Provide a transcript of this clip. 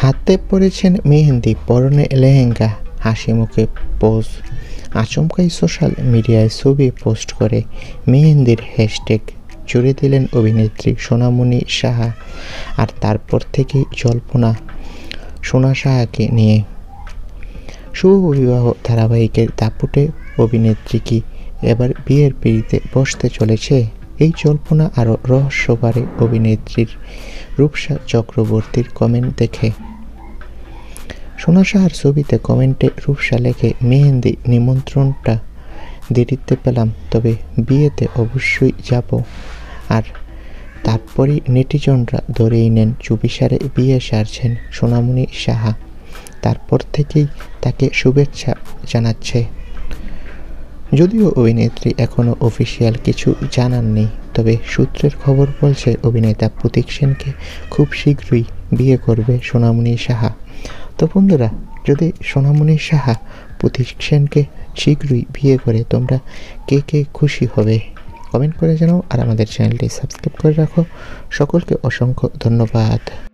হাতে পরেছেন মেহেন্দি, পরনে লেহেঙ্গা, হাসি মুখে পোজ। আচমকাই সোশ্যাল মিডিয়ায় ছবি পোস্ট করে মেহেন্দির হ্যাশট্যাগ জুড়ে দিলেন অভিনেত্রী সোনামণি সাহা। আর তারপর থেকেই জল্পনা সোনা সাহাকে নিয়ে। শুভ বিবাহ ধারাবাহিকের দাপুটে অভিনেত্রী কি এবার বিয়ের পিঁড়িতে বসতে চলেছে? এই জল্পনা আরও রহস্য বাড়ে অভিনেত্রীর রূপসা চক্রবর্তীর কমেন্ট দেখে। সোনা সাহার ছবিতে কমেন্টে রূপসা লেখে, মেহেন্দি নিমন্ত্রণটা দেরিতে পেলাম, তবে বিয়েতে অবশ্যই যাব। আর তারপরই নেটিজনরা ধরেই নেন চুপিসারে বিয়ে সারছেন সোনামণি সাহা। তারপর থেকেই তাকে শুভেচ্ছা জানাচ্ছে। যদিও অভিনেত্রী এখনও অফিসিয়াল কিছু জানাননি, তবে সূত্রের খবর বলছে অভিনেতা প্রতীক সেনকে খুব শীঘ্রই বিয়ে করবে সোনামণি সাহা। তো বন্ধুরা, যদি সোনামণি সাহা প্রতীক সেনকে শীঘ্রই বিয়ে করে তোমরা কে কে খুশি হবে কমেন্ট করে জানাও। আর আমাদের চ্যানেলটি সাবস্ক্রাইব করে রাখো। সকলকে অসংখ্য ধন্যবাদ।